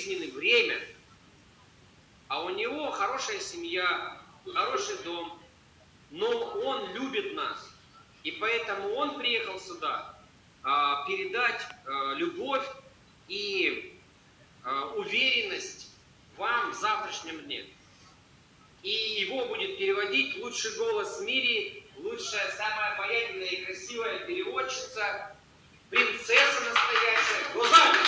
жизненное время, а у него хорошая семья, хороший дом, но он любит нас. И поэтому он приехал сюда передать любовь и уверенность вам в завтрашнем дне. И его будет переводить лучший голос в мире, лучшая, самая обаятельная и красивая переводчица, принцесса настоящая. Глазами!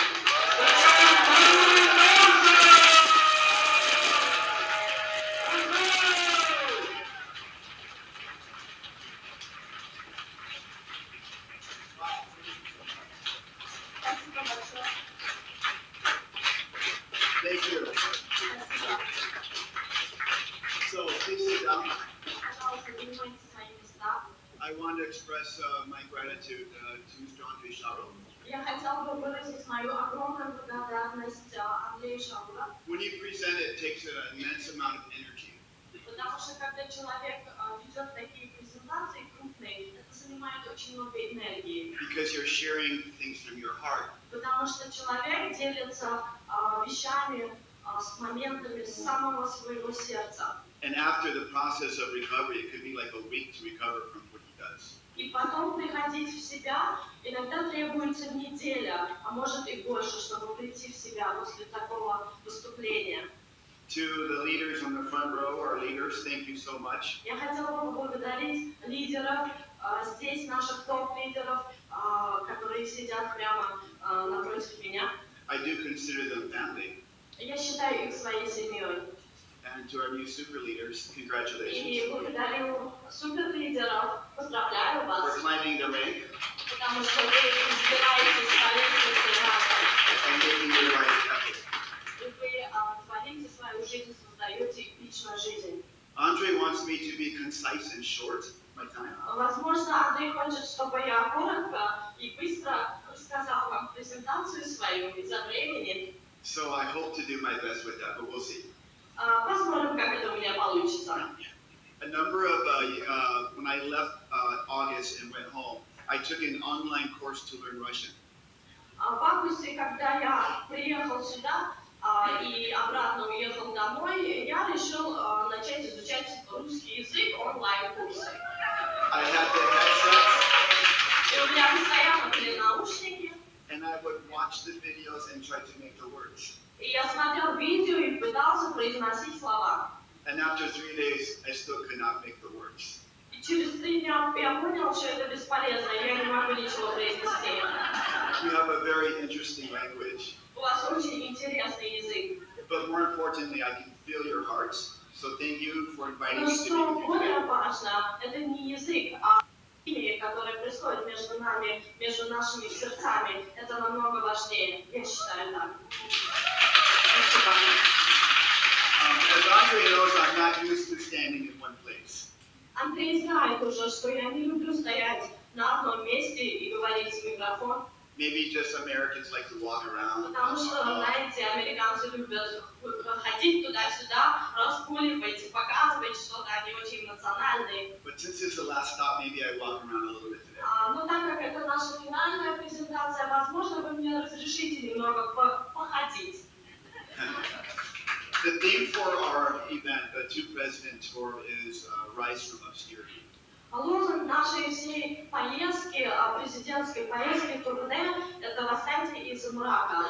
Thank you. So please sit down. I want to express my gratitude to Mr. Andrei Sharon. Я хотела бы выразить мою огромную благодарность Андрею Шауру. When you present, it takes an immense amount of energy. Потому что когда человек ведет такие презентации крупные, это занимает очень много энергии. Because you're sharing things from your heart. Потому что человек делится вещами, с моментами самого своего сердца. And after the process of recovery, it could be like a week to recover from what he does. И потом приходить в себя иногда требуется неделя, а может и больше, чтобы прийти в себя после такого выступления. To the leaders on the front row, our leaders, thank you so much. Я хотела бы поблагодарить лидеров, здесь наших топ-лидеров, которые сидят прямо напротив меня. I do consider them family. Я считаю их своей семьей. And to our new super leaders, congratulations. И благодарю суперлидеров, поздравляю вас. For climbing the rank Потому что вы избираете своих and making your life epic. и вы творите свою жизнь, создаете личную жизнь. Andre wants me to be concise and short. My time. Возможно, Андрей хочет, чтобы я коротко и быстро рассказал вам презентацию свою из-за времени. So I hope to do my best with that, but we'll see. Посмотрим, как это у меня получится. A number of, when I left August and went home, I took an online course to learn Russian. В августе, когда я приехал сюда и обратно уехал домой, я решил начать изучать русский язык онлайн-курсы. I had the headsets. И у меня постоянно были наушники. And I would watch the videos and try to make the words. И я смотрел видео и пытался произносить слова. And after 3 days, I still could not make the words. И через 3 дня я понял, что это бесполезно, я не могу ничего произнести. You have a very interesting language. У вас очень интересный язык. But more importantly, I can feel your hearts. So thank you for inviting Но me to что be более here. важно, это не язык, а химия, которая происходит между нами, между нашими сердцами. Это намного важнее, я считаю так. Спасибо. As Andre knows, I'm not used to standing in one place. Андрей знает уже, что я не люблю стоять на одном месте и говорить в микрофон. Maybe just Americans like to walk around. Потому что, знаете, американцы любят ходить туда-сюда, разгуливать и показывать что-то, они очень эмоциональные. But since it's the last stop, maybe I walk around a little bit today. Но так как это наша финальная презентация, возможно, вы мне разрешите немного походить. The theme for our event, the Two President Tour, is Rise from Obscurity. Лозунг нашей всей поездки, президентской поездки турне, это «Восстаньте из мрака».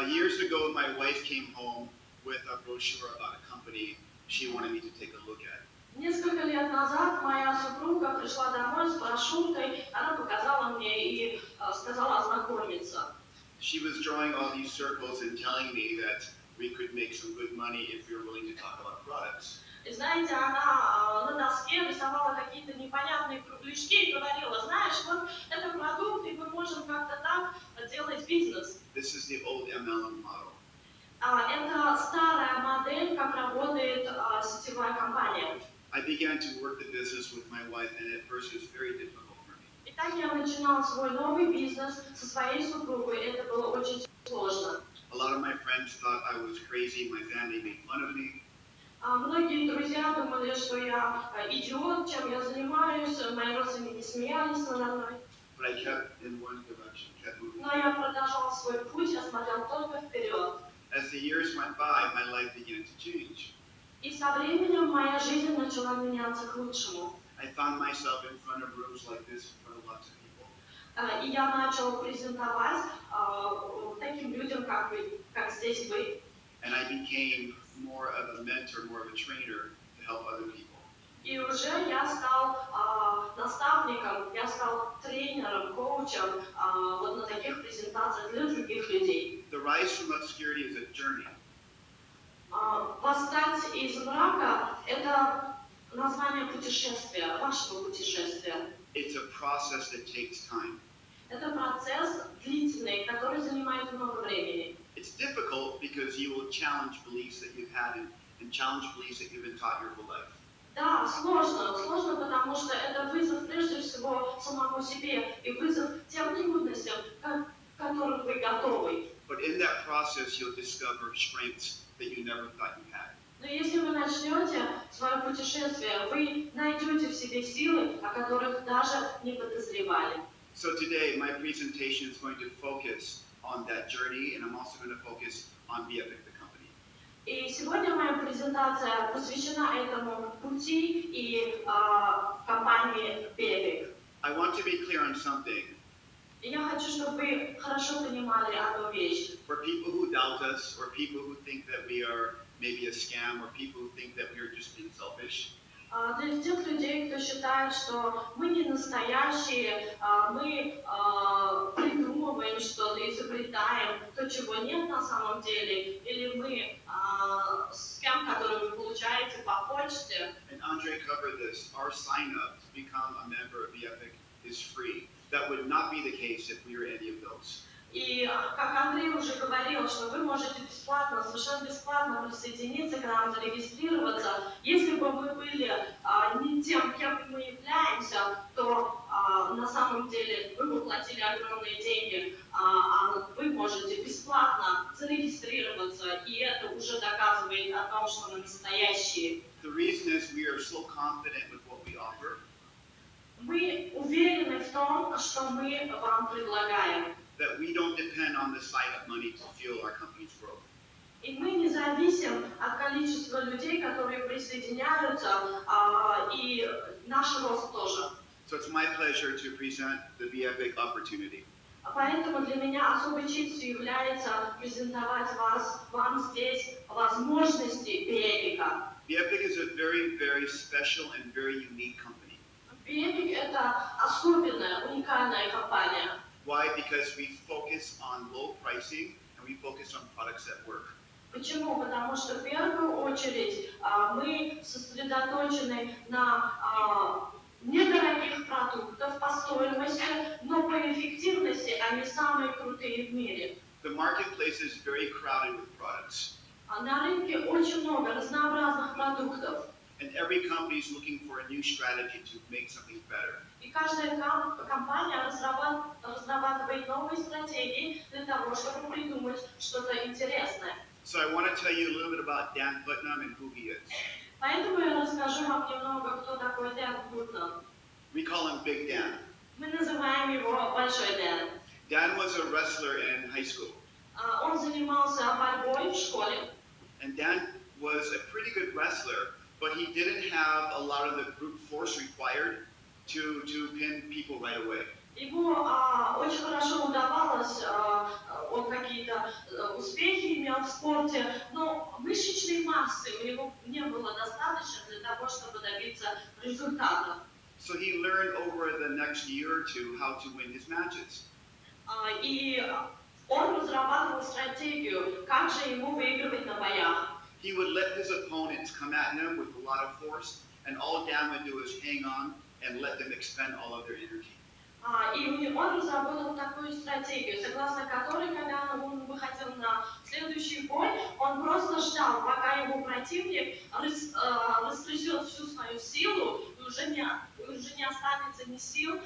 Years ago, my wife came home with a brochure about a company she wanted me to take a look at. Несколько лет назад моя супруга пришла домой с брошюркой, она показала мне и сказала ознакомиться. She was drawing all these circles and telling me that we could make some good money if you're willing to talk about products. И знаете, она на доске рисовала какие-то непонятные кругляшки и говорила, знаешь, вот это продукт, и мы можем как-то так делать бизнес. This is the old MLM model. Это старая модель, как работает сетевая компания. I began to work the business with my wife, and at first it was very difficult for me. И так я начинала свой новый бизнес со своей супругой, это было очень сложно. A lot of my friends thought I was crazy, my family made fun of me. Многие друзья думали, что я идиот, чем я занимаюсь, мои родственники смеялись надо мной. But I kept in one direction, kept moving. Но я продолжал свой путь, я смотрел только вперед. As the went by, my life began to change. И со временем моя жизнь начала меняться к лучшему. I found myself in front of rooms like this, in front of lots of people. И я начала презентовать таким людям, как здесь вы. And I became more of a mentor, more of a trainer to help other people. И уже я стал наставником, я стал тренером, коучем вот на таких презентациях для других людей. The rise from obscurity is a journey. Восстать из мрака – это название путешествия, вашего путешествия. It's a process that takes time. Это процесс длительный, который занимает много времени. It's difficult because you will challenge beliefs that you've had and challenge beliefs that you've been taught your whole life. Да, сложно, потому что это вызов прежде всего самому себе и вызов тем трудностям, к которым вы готовы. But in that process, you'll discover strengths that you never thought you had. Но если вы начнете свое путешествие, вы найдете в себе силы, о которых даже не подозревали. So today, my presentation is going to focus on that journey, and I'm also going to focus on B-Epic, the company. И сегодня моя презентация посвящена этому пути и компании B-Epic. I want to be clear on something. И я хочу, чтобы вы хорошо понимали одну вещь. For people who doubt us, or people who think that we are maybe a scam, or people who think that we are just being selfish, Для тех людей, кто считает, что мы не настоящие, мы придумываем что-то, изобретаем то, чего нет на самом деле, или мы скам, который вы получаете по почте. and Andre covered this, our sign up to become a member of B-Epic is free. That would not be the case if we were any of those. И как Андрей уже говорил, что вы можете бесплатно, совершенно бесплатно присоединиться к нам, зарегистрироваться. Если бы мы были не тем, кем мы являемся, то на самом деле вы бы платили огромные деньги, а вы можете бесплатно зарегистрироваться, и это уже доказывает о том, что мы настоящие. The reason is we are so confident with what we offer. Мы уверены в том, что мы вам предлагаем. That we don't depend on the side of money to fuel our company's growth. И мы не зависим от количества людей, которые присоединяются, и наш рост тоже. So it's my pleasure to present the B-Epic opportunity. Поэтому для меня особой честью является презентовать вам здесь возможности B-Epic. B-Epic is a very, very special and very unique company. B-Epic – это особенная, уникальная компания. Why? Because we focus on low pricing and we focus on products that work. Почему? Потому что в первую очередь мы сосредоточены на недорогих продуктах по стоимости, но по эффективности они самые крутые в мире. The marketplace is very crowded with products. На рынке очень много разнообразных продуктов. And every company is looking for a new strategy to make something better. И каждая компания разрабатывает новые стратегии для того, чтобы придумать что-то интересное. So I want to tell you a little bit about Dan Putnam and who he is. Поэтому я расскажу вам немного, кто такой Дэн Путнам. We call him Big Dan. Мы называем его Большой Дэн. Dan was a wrestler in high school. Он занимался борьбой в школе. And Dan was a pretty good wrestler, but he didn't have a lot of the brute force required to pin people right away. Ему очень хорошо удавалось, он какие-то успехи имел в спорте, но мышечной массы у него не было достаточно для того, чтобы добиться результата. So he learned over the next year or two how to win his matches. И он разрабатывал стратегию, как же ему выигрывать на боях. He would let his opponents come at him with a lot of force, and all Dan would do is hang on and let them expend all of their energy. И он разработал такую стратегию, согласно которой, когда он выходил на следующий бой, он просто ждал, пока его противник растрясет всю свою силу, и уже не останется ни сил,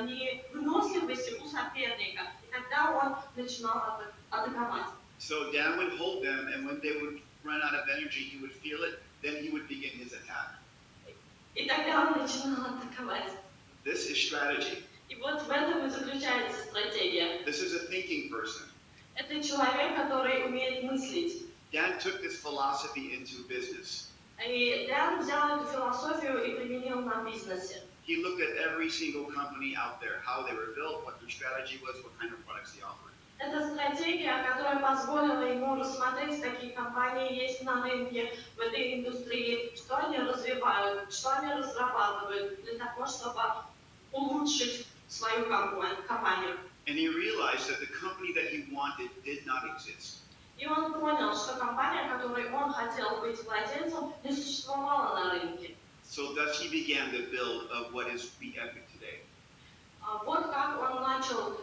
ни выносливости у соперника. И тогда он начинал атаковать. So Dan would hold them, and when they would run out of energy, he would feel it, then he would begin his attack. И тогда он начинал атаковать. This is strategy. И вот в этом и заключается стратегия. This is a thinking person. Это человек, который умеет мыслить. Dan took this philosophy into business. И Дэн взял эту философию и применил на бизнесе. He looked at every single company out there, how they were built, what their strategy was, what kind of products they offered. Это стратегия, которая позволила ему рассмотреть, какие компании есть на рынке в этой индустрии, что они развивают, что они разрабатывают для того, чтобы улучшить свою компанию. And he realized that the company that he wanted did not exist. И он понял, что компания, которой он хотел быть владельцем, не существовала на рынке. So thus he began the build of what is B-Epic today. Вот как он начал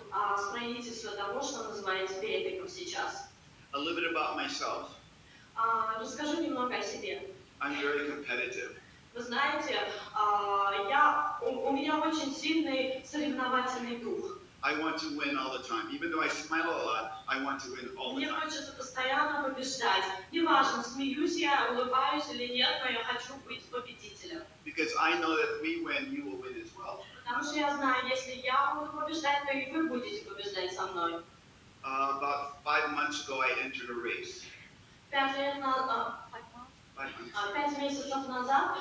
строительство того, что называется B-Epic сейчас. A little bit about myself. Расскажу немного о себе. I'm very competitive. Вы знаете, у меня очень сильный соревновательный дух. I want to win all the time. Even though I smile a lot, I want to win all the Мне time. хочется постоянно побеждать. Неважно, смеюсь я, улыбаюсь или нет, но я хочу быть победителем. Because I know that if we win, you will win as well. Потому что я знаю, если я буду побеждать, то и вы будете побеждать со мной. About 5 months ago, I entered a race. 5 месяцев назад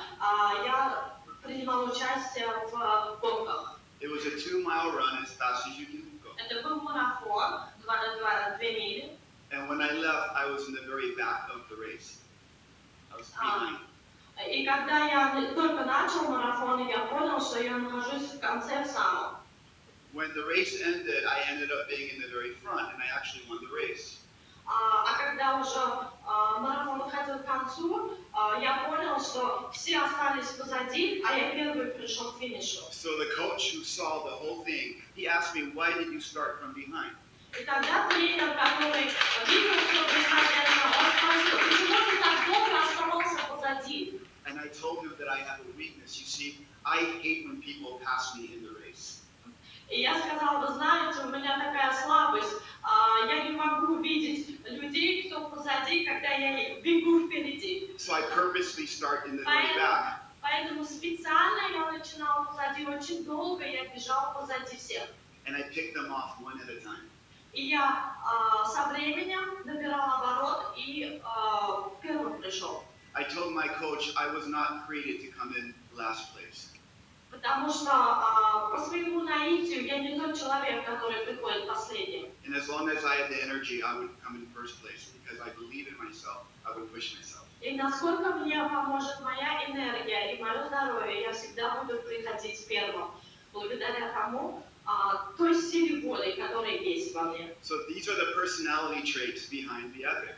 я принимал участие в гонках. It was a 2-mile run as fast as you can go. Это был марафон, 2 мили. And when I left, I was in the very back of the race. I was behind. И когда я только начал марафон, я понял, что я нахожусь в конце в самом. When the race ended, I ended up being in the very front, and I actually won the race. А когда уже марафон подходил к концу, я понял, что все остались позади, а я первый пришел к финишу. So the coach who saw the whole thing, he asked me, why did you start from behind? И тогда тренер, который видел все происходящее, он спросил, почему ты так долго оставался позади? And I told him that I have a weakness. You see, I hate when people pass me in the race. И я сказала, вы знаете, у меня такая слабость, я не могу видеть людей, кто позади, когда я бегу впереди. So I purposely start in the very back. Поэтому специально я начинала позади очень долго, я бежала позади всех. And I picked them off one at a time. И я со временем набирала оборот и первым пришел. I told my coach I was not created to come in last place. Потому что по своему наитию я не тот человек, который приходит последним. And as long as I had the energy, I would come in first place because I believe in myself. I would push myself. И насколько мне поможет моя энергия и мое здоровье, я всегда буду приходить первым, благодаря тому, той силе воли, которая есть во мне. So these are the personality traits behind the epic.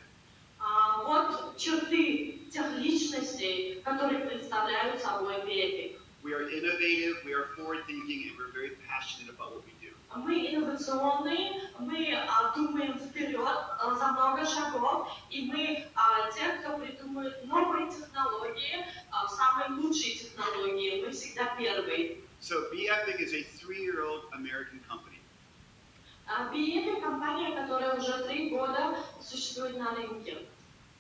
Вот черты тех личностей, которые представляют собой B-Epic. We are innovative, we are forward-thinking, and we're very passionate about what we do. Мы инновационные, мы думаем вперед за много шагов, и мы те, кто придумывает новые технологии, самые лучшие технологии, мы всегда первые. So B-Epic is a 3-year-old American company. B-Epic компания, которая уже 3 года существует на рынке.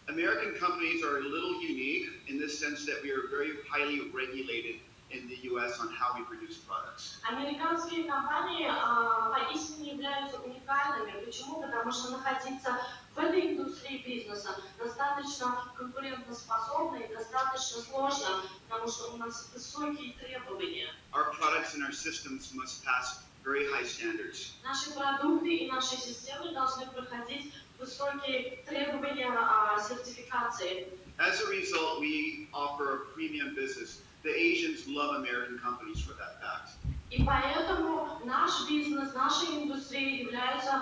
American companies are a little unique in the sense that we are very highly regulated in the US on how we produce products. Американские компании поистине являются уникальными. Почему? Потому что находиться в этой индустрии бизнеса достаточно конкурентоспособно и достаточно сложно, потому что у нас высокие требования. Our products and our systems must pass very high standards. Наши продукты и наши системы должны проходить высокие требования сертификации. As a result, we offer a premium business. The Asians love American companies for that fact. И поэтому наш бизнес, наша индустрия является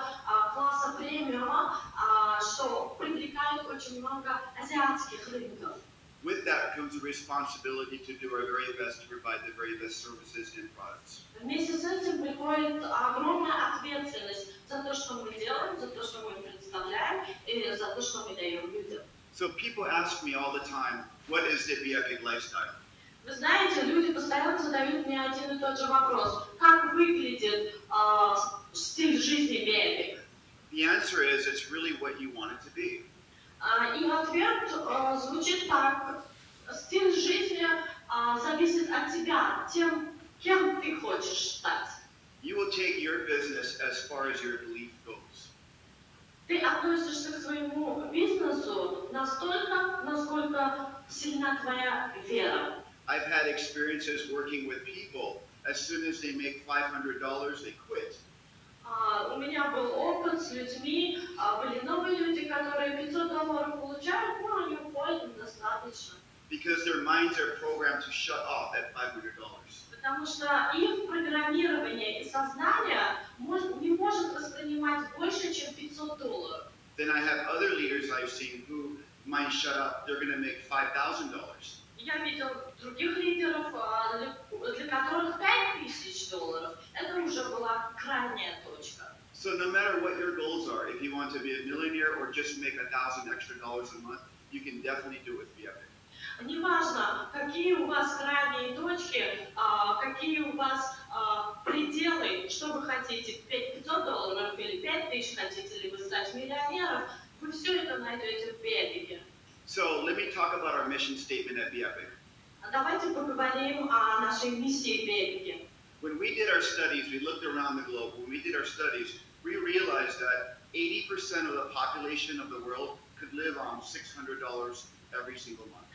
класса премиума, что привлекает очень много азиатских рынков. With that comes a responsibility to do our very best to provide the very best services and products. Вместе с этим приходит огромная ответственность за то, что мы делаем, за то, что мы представляем, и за то, что мы даем людям. So people ask me all the time, what is the B-Epic lifestyle? Вы знаете, люди постоянно задают мне один и тот же вопрос. Как выглядит стиль жизни B-Epic? The answer is it's really what you want it to be. И ответ звучит так. Стиль жизни зависит от тебя, тем, кем ты хочешь стать. You will take your business as far as your belief goes. Ты относишься к своему бизнесу настолько, насколько сильна твоя вера. I've had experiences working with people. As soon as they make $500, they quit. У меня был опыт с людьми, были новые люди, которые $500 получают, но они уходят достаточно. Because their minds are programmed to shut off at $500. Потому что их программирование и сознание не может воспринимать больше, чем $500. Then I have other leaders I've seen who mind shut up, they're going to make $5,000. Я видел других лидеров, для которых $5000 это уже была крайняя точка. So no matter what your goals are, if you want to be a millionaire or just make $1,000 extra a month, you can definitely do it with B-Epic. Неважно, какие у вас крайние точки, какие у вас пределы, что вы хотите, $500 или 5000 хотите, или вы стать миллионером, вы все это найдете в B-Epic. So let me talk about our mission statement at B-Epic. Давайте поговорим о нашей миссии B-Epic. When we did our studies, we looked around the globe. When we did our studies, we realized that 80% of the population of the world could live on $600 every single month.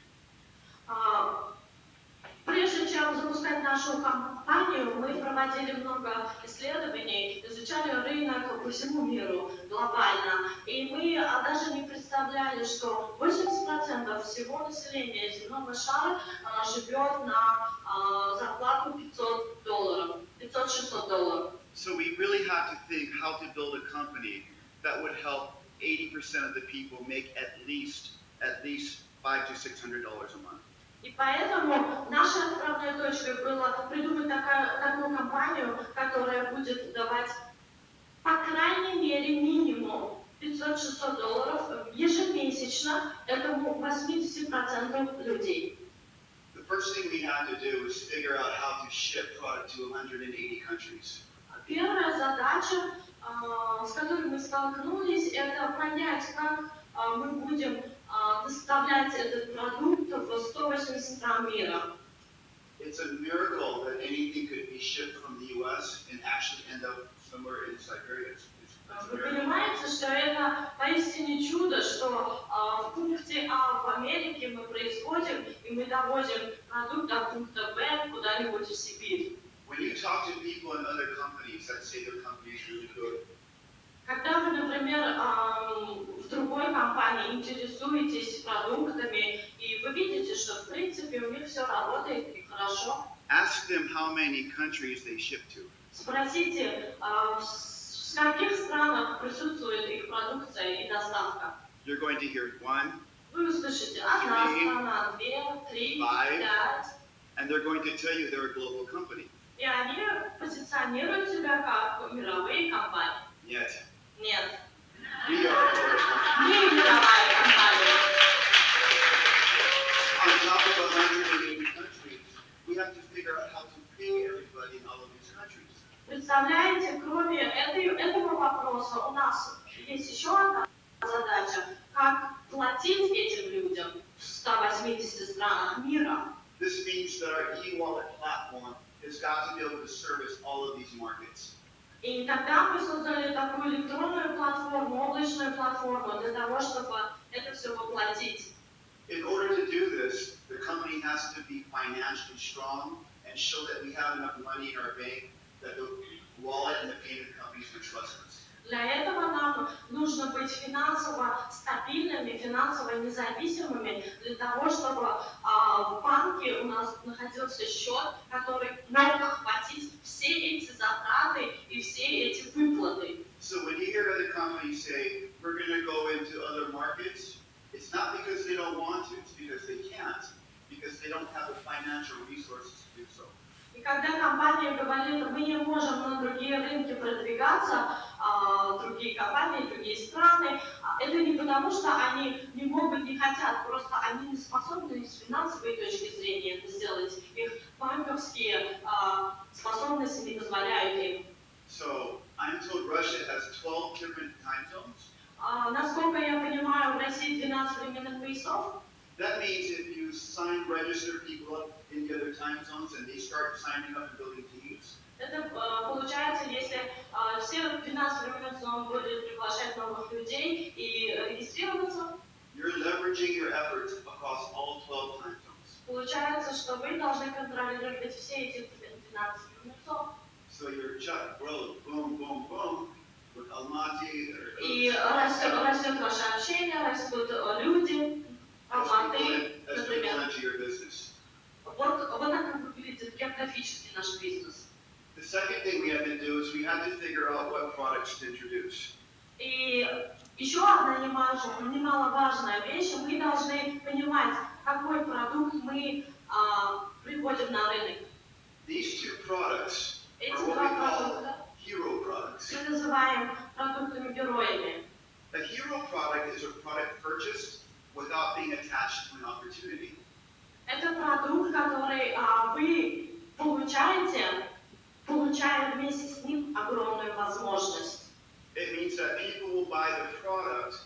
Прежде чем запускать нашу компанию, мы проводили много исследований, изучали рынок по всему миру глобально. И мы даже не представляли, что 80% всего населения земного шара живет на зарплату $500, $500-600. So we really had to think how to build a company that would help 80% of the people make at least $500 to $600 a month. И поэтому нашей отправной точкой было придумать такую компанию, которая будет давать, по крайней мере, минимум $500-600 ежемесячно этому 80% людей. The first thing we had to do was figure out how to ship product to 180 countries. Первая задача, с которой мы столкнулись, это понять, как мы будем доставлять этот продукт в 180 стран мира. It's a miracle that anything could be shipped from the U.S. and actually end up somewhere in Siberia. Вы понимаете, что это поистине чудо, что в пункте А в Америке мы производим и мы довозим продукт до пункта Б куда-нибудь в Сибирь. When you talk to people in other companies that say their company is really good, когда вы, например, в другой компании интересуетесь продуктами, и вы видите, что в принципе у них все работает и хорошо, ask them how many countries they ship to. Спросите, в каких странах присутствует их продукция и доставка. You're going to hear 1, Вы услышите одна страна, 2, 3, 5. And they're going to tell you they're a global company. И они позиционируют себя как мировые компании. Нет. Нет. We are a global company. Мы мировая компания. On top of 180 countries, we have to figure out how to pay everybody in all of these countries. Представляете, кроме этого вопроса у нас есть еще одна задача, как платить этим людям в 180 странах мира. This means that our e-wallet platform has got to be able to service all of these markets. И тогда мы создали такую электронную платформу, облачную платформу для того, чтобы это все воплотить. In order to do this, the company has to be financially strong and show that we have enough money in our bank that the wallet and the payment companies would trust us. Для этого нам нужно быть финансово стабильными, финансово независимыми, для того, чтобы в банке у нас находился счет, который мог охватить все эти затраты и все эти выплаты. So when you hear other companies say, we're going to go into other markets, it's not because they don't want to, it's because they can't, because they don't have the financial resources to do so. И когда компания говорит, мы не можем на другие рынки продвигаться, другие компании, другие страны, это не потому, что они не могут, не хотят, просто они не способны с финансовой точки зрения это сделать. Их банковские способности не позволяют им. So I'm told Russia has 12 different time zones. Насколько я понимаю, в России 12 временных поясов. That means if you register people up in the other time zones and they start signing up and building teams. Это получается, если все 12 временных зон будут приглашать новых людей и регистрироваться. You're leveraging получается, что вы должны контролировать все эти 12 юнитов. So your check grows, boom, boom, boom, with Almaty or И растет ваше общение, растут люди, Алматы, as people например. into your business. Вот так выглядит географически наш бизнес. The second thing we had to do is we had to figure out what products to introduce. И еще одна немаловажная вещь, мы должны понимать, какой продукт мы приводим на рынок. These two products Эти are what два we call продукта hero products. мы называем продуктами-героями. A hero product is a product purchased without being attached to an opportunity. Это продукт, который вы получаете, получая вместе с ним огромную возможность. It means that people will buy the product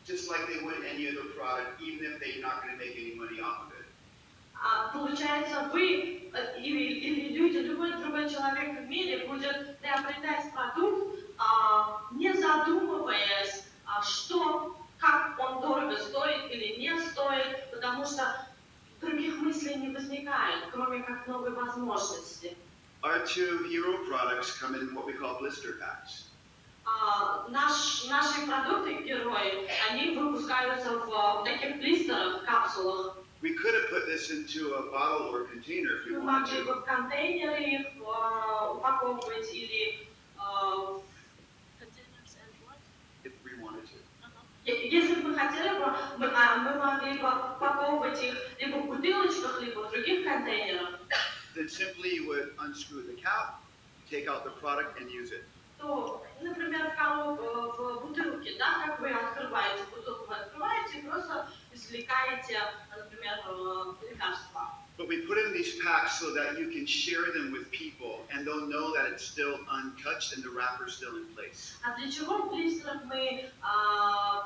just like they would any other product, even if they're not going to make any money off of it. Получается, вы или люди, любой другой человек в мире будет приобретать продукт, не задумываясь, как он дорого стоит или не стоит, потому что других мыслей не возникает, кроме как новой возможности. Our two hero products come in what we call blister packs. Наши продукты, герои, они выпускаются в таких блистерах, капсулах. We could have put this into a bottle or container if we Мы wanted могли бы to. в контейнеры их упаковывать или If we wanted to. если бы мы хотели бы, мы могли бы упаковывать их либо в бутылочках, либо в других контейнерах. Then simply you would unscrew the cap, take out the product, and use it. То, например, в бутылке, да, как вы открываете бутылку, вы открываете и просто извлекаете, например, лекарства. But we put in these packs so that you can share them with people, and they'll know that it's still untouched and the wrapper's still in place. А для чего в блистерах мы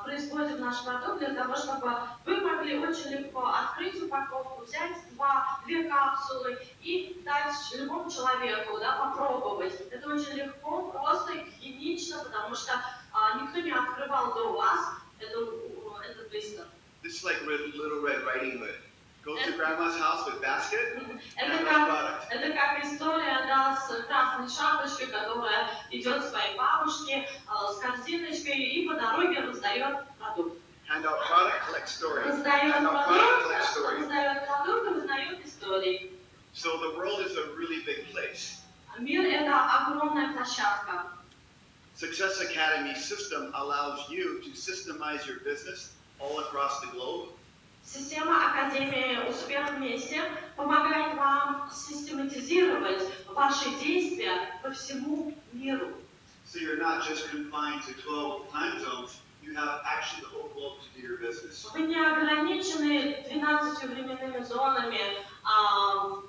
производим наш продукт? Для того, чтобы вы могли очень легко открыть упаковку, взять две капсулы и дать любому человеку, да, попробовать. Это очень легко, просто и гигиенично, потому что никто не открывал до вас этот блистер. This is like Little Red Riding Hood. Go to grandma's house with basket and Это no product. как история, да, с красной шапочкой, которая идет к своей бабушке с корзиночкой и по дороге раздает продукт. Hand out product, collect story. Раздает Hand out product, collect story. продукт и раздает истории. So the world is a really big place. Мир – это огромная площадка. Success Academy system allows you to systemize your business all across the globe. Система Академии Успех Вместе помогает вам систематизировать ваши действия по всему миру. So you're not just confined to 12 time zones, you have actually the whole globe to do your business. Вы не ограничены 12 временными зонами, в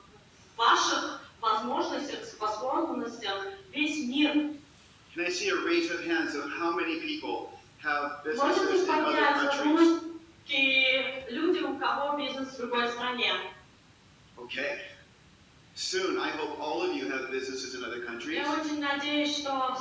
ваших возможностях, способностях весь мир. Can I see a raise of hands of how many people have Можете businesses in other подняться countries? руки люди, у кого бизнес в другой стране? Okay. Soon, I hope all of you have businesses in other countries. Я очень надеюсь, что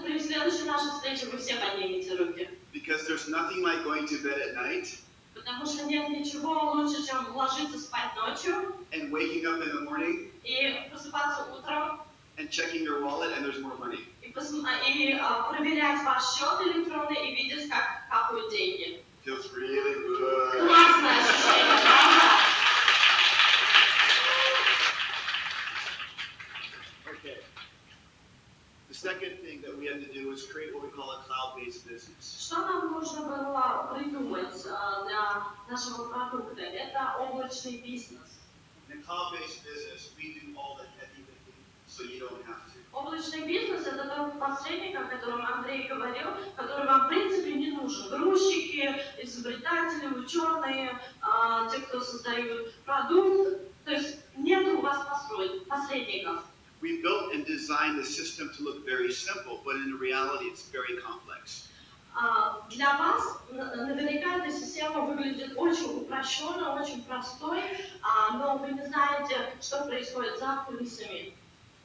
при следующей нашей встрече вы все поднимете руки. Because there's nothing like going to bed at night Потому что нет ничего лучше, чем ложиться спать ночью and waking up in the morning и просыпаться утром and checking your wallet and there's more money. и проверять ваш счет электронный и видеть, как капают деньги. Feels really good. Классное ощущение, правда? Okay. The second thing that we had to do is create what we call a cloud-based business. Что нам нужно было придумать для нашего продукта? Это облачный бизнес. In a cloud-based business, we do all the heavy lifting, so you don't have to. Облачный бизнес – это тот посредник, о котором Андрей говорил, который вам, в принципе, не нужен. Грузчики, изобретатели, ученые, те, кто создают продукт. То есть нет у вас посредников. We built and designed the system to look very simple, but in reality, it's very complex. Для вас наверняка эта система выглядит очень упрощенно, очень простой, но вы не знаете, что происходит за кулисами.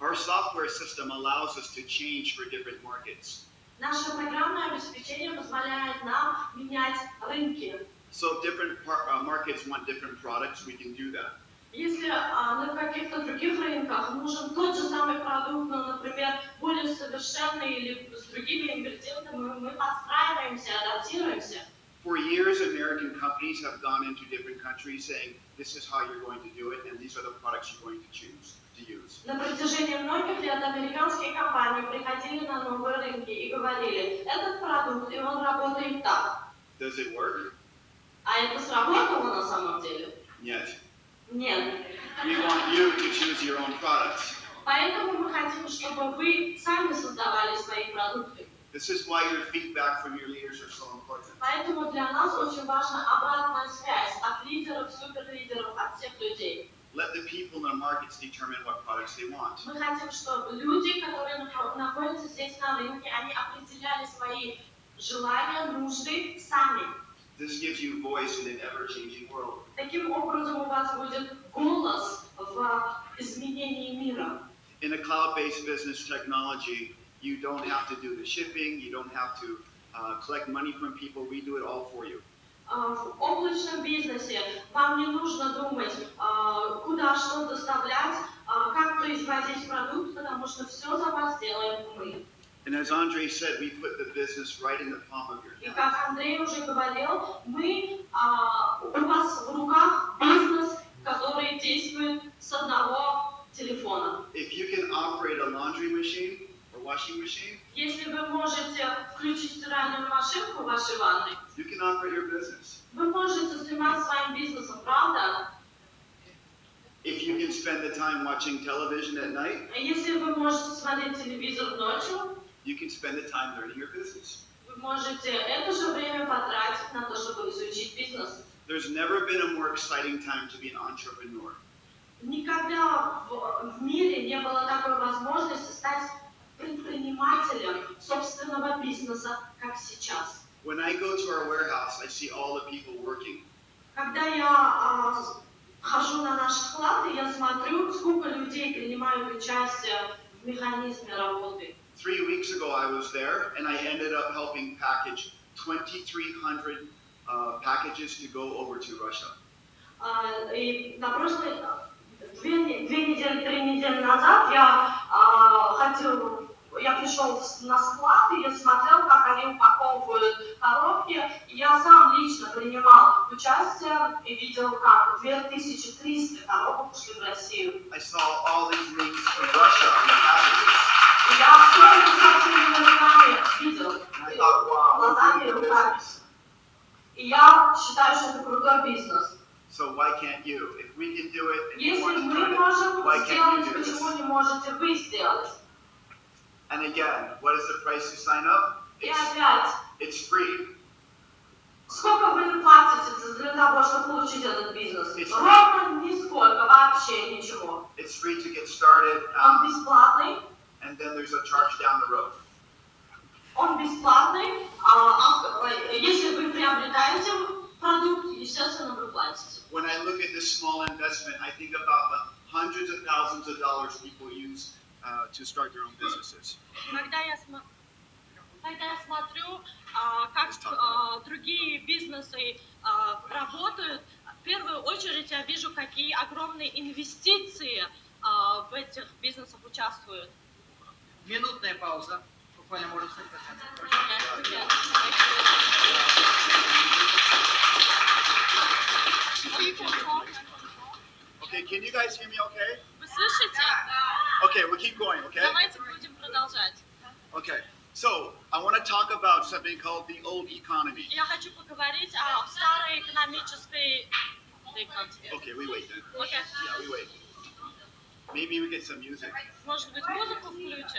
Our software system allows us to change for different markets. Наше программное обеспечение позволяет нам менять рынки. So if different markets want different products, we can do that. Если на каких-то других рынках нужен тот же самый продукт, но, например, более совершенный или с другими ингредиентами, мы подстраиваемся, адаптируемся. For years, American companies have gone into different countries saying, this is how you're going to do it, and these are the products you're going to choose to use. На протяжении многих лет американские компании приходили на новые рынки и говорили, этот продукт, и он работает так. Does it work? А это сработало на самом деле? Нет. Нет. We want you to choose your own products. Поэтому мы хотим, чтобы вы сами создавали свои продукты. This is why your feedback from your leaders are so important. Поэтому для нас очень важна обратная связь от лидеров, суперлидеров, от всех людей. Let the people in the markets determine what products they want. Мы хотим, чтобы люди, которые находятся здесь на рынке, они определяли свои желания, нужды сами. This gives you voice in an ever-changing world. Таким образом у вас будет голос в изменении мира. In a cloud-based business technology, you don't have to do the shipping, you don't have to collect money from people, we do it all for you. В облачном бизнесе вам не нужно думать, куда что доставлять, как производить продукт, потому что все за вас делаем мы. And as Andre said, we put the business right in the palm of your И hand. как Андрей уже говорил, у вас в руках бизнес, который действует с одного телефона. If you can operate a laundry machine or washing machine, Если вы можете включить стиральную машинку в вашей ванной, you can operate your business. вы можете заниматься своим бизнесом, правда? If you can spend the time watching television at night, Если вы можете смотреть телевизор ночью, you can spend the time learning your business. вы можете это же время потратить на то, чтобы изучить бизнес. There's never been a more exciting time to be an entrepreneur. Никогда в мире не было такой возможности стать предпринимателем собственного бизнеса, как сейчас. When I go to our warehouse, I see all the people working. Когда я хожу на наш склад, и я смотрю, сколько людей принимают участие в механизме работы. 3 weeks ago, I was there, and I ended up helping package 2,300 packages to go over to Russia. И на прошлой 3 недели назад я пришел на склад, и я смотрел, как они упаковывают коробки. И я сам лично принимал участие и видел, как 2300 коробок ушли в Россию. I saw all these links from Russia on the packages. И я все это собственными руками видел, глазами и руками. И я считаю, что это крутой бизнес. So why can't you? If we can do it, and you Если want to мы do it, можем why can't you сделать, do this? почему не можете вы сделать? And again, what is the price to sign up? И опять, It's free. сколько вы платите для того, чтобы получить этот бизнес? Ровно нисколько, вообще ничего. It's free to get started, Он бесплатный, and then there's a charge down the road. Если вы приобретаете продукт, естественно, вы платите. When I look at this small investment, I think about the hundreds of thousands of dollars people use to start their own businesses. Когда я смотрю, как другие бизнесы работают, в первую очередь я вижу, какие огромные инвестиции в этих бизнесах участвуют. Минутная пауза. Буквально можно сказать. Okay, can you guys hear me okay? Вы слышите? Okay, we'll keep going, okay? Давайте будем продолжать. Okay, so I want to talk about something called the old economy. Я хочу поговорить о старой экономической... Okay, we wait then. Okay. Yeah, we wait. Maybe we get some music. Может быть, музыку включим?